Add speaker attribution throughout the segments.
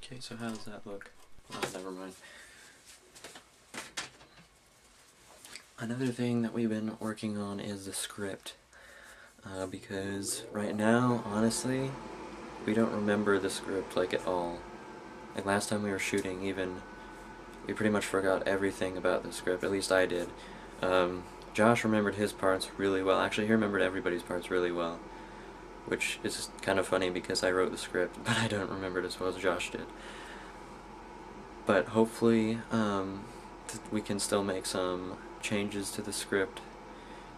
Speaker 1: Okay, so how does that look? Oh, never mind. Another thing that we've been working on is the script. Because right now, honestly, we don't remember the script, like, at all. Like, last time we were shooting, even, we pretty much forgot everything about the script, at least I did. Josh remembered his parts really well. Actually, he remembered everybody's parts really well. Which is kind of funny because I wrote the script, but I don't remember it as well as Josh did. But hopefully, we can still make some changes to the script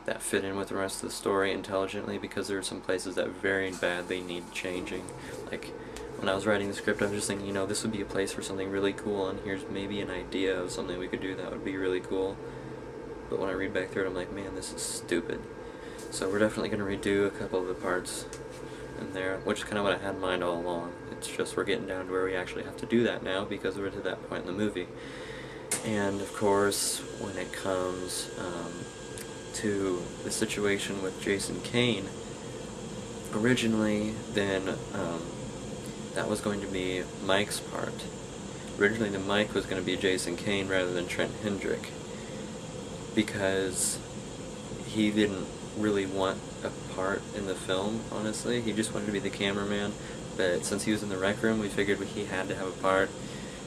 Speaker 1: that fit in with the rest of the story intelligently, because there are some places that very badly need changing. Like, when I was writing the script, I was just thinking, you know, this would be a place for something really cool, and here's maybe an idea of something we could do that would be really cool. But when I read back through it, I'm like, man, this is stupid. So we're definitely going to redo a couple of the parts in there, which is kind of what I had in mind all along. It's just we're getting down to where we actually have to do that now because we're to that point in the movie. And of course, when it comes to the situation with Jason Kane, originally then that was going to be Mike's part. Originally the Mike was going to be Jason Kane rather than Trent Hendrick, because he didn't really want a part in the film, honestly. He just wanted to be the cameraman, but since he was in the rec room, we figured he had to have a part.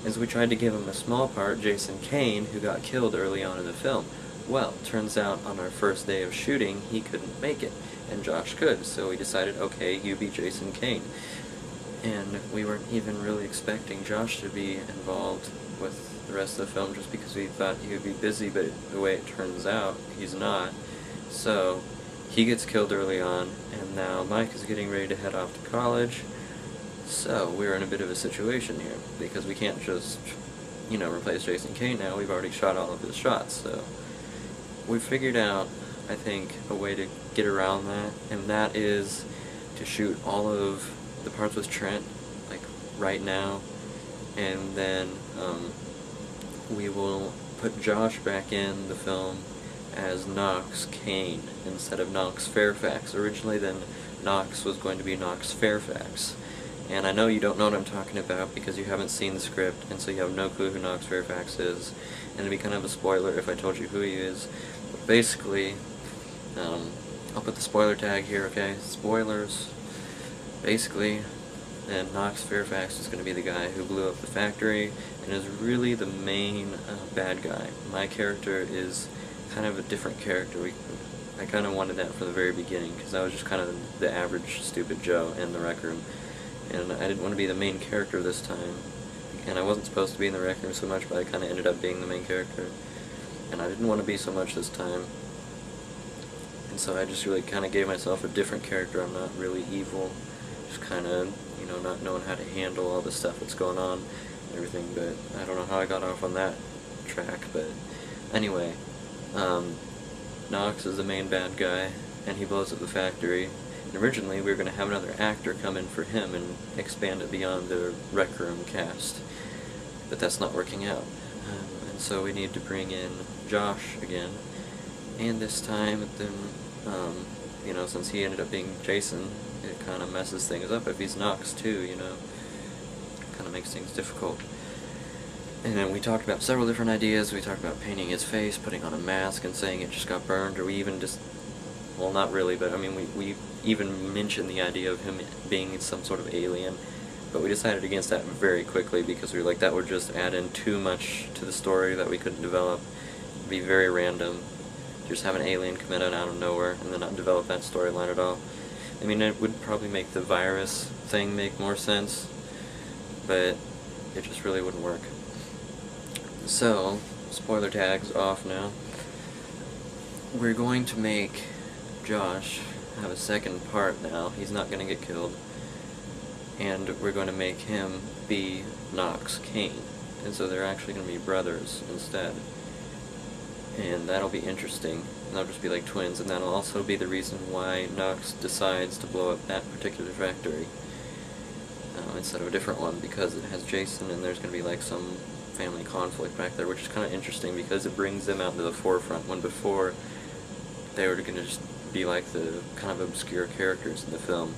Speaker 1: And so we tried to give him a small part, Jason Kane, who got killed early on in the film. Well, turns out on our first day of shooting, he couldn't make it, and Josh could, so we decided, okay, you be Jason Kane. And we weren't even really expecting Josh to be involved with the rest of the film just because we thought he would be busy, but the way it turns out, he's not. So he gets killed early on, and now Mike is getting ready to head off to college. So we're in a bit of a situation here, because we can't just, you know, replace Jason Kane now. We've already shot all of his shots, so we figured out, I think, a way to get around that, and that is to shoot all of the parts with Trent, like, right now, and then we will put Josh back in the film as Knox Kane instead of Knox Fairfax. Originally then Knox was going to be Knox Fairfax. And I know you don't know what I'm talking about because you haven't seen the script, and so you have no clue who Knox Fairfax is. And it'd be kind of a spoiler if I told you who he is. But basically, I'll put the spoiler tag here, okay? Spoilers. Basically, and Knox Fairfax is going to be the guy who blew up the factory and is really the main bad guy. My character is kind of a different character. I kind of wanted that from the very beginning because I was just kind of the average stupid Joe in the rec room, and I didn't want to be the main character this time, and I wasn't supposed to be in the rec room so much, but I kind of ended up being the main character, and I didn't want to be so much this time, and so I just really kind of gave myself a different character. I'm not really evil, just kind of, you know, not knowing how to handle all the stuff that's going on and everything, but I don't know how I got off on that track, but anyway, Knox is the main bad guy, and he blows up the factory. And originally we were going to have another actor come in for him and expand it beyond the Rec Room cast, but that's not working out. And so we need to bring in Josh again, and this time, then, you know, since he ended up being Jason, it kind of messes things up. If he's Knox too, you know, it kind of makes things difficult. And then we talked about several different ideas. We talked about painting his face, putting on a mask, and saying it just got burned, or we even just, well, not really, but I mean, we even mentioned the idea of him being some sort of alien, but we decided against that very quickly because we were like, that would just add in too much to the story that we couldn't develop. It'd be very random. Just have an alien come in out of nowhere and then not develop that storyline at all. I mean, it would probably make the virus thing make more sense, but it just really wouldn't work. So, spoiler tags off now. We're going to make Josh have a second part now. He's not going to get killed. And we're going to make him be Knox Kane. And so they're actually going to be brothers instead. And that'll be interesting. And they'll just be like twins, and that'll also be the reason why Knox decides to blow up that particular factory instead of a different one, because it has Jason and there's going to be like some family conflict back there, which is kind of interesting because it brings them out to the forefront when before they were going to just be like the kind of obscure characters in the film.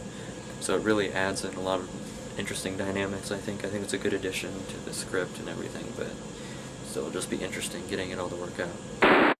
Speaker 1: So it really adds in a lot of interesting dynamics, I think. I think it's a good addition to the script and everything, but still, it'll just be interesting getting it all to work out.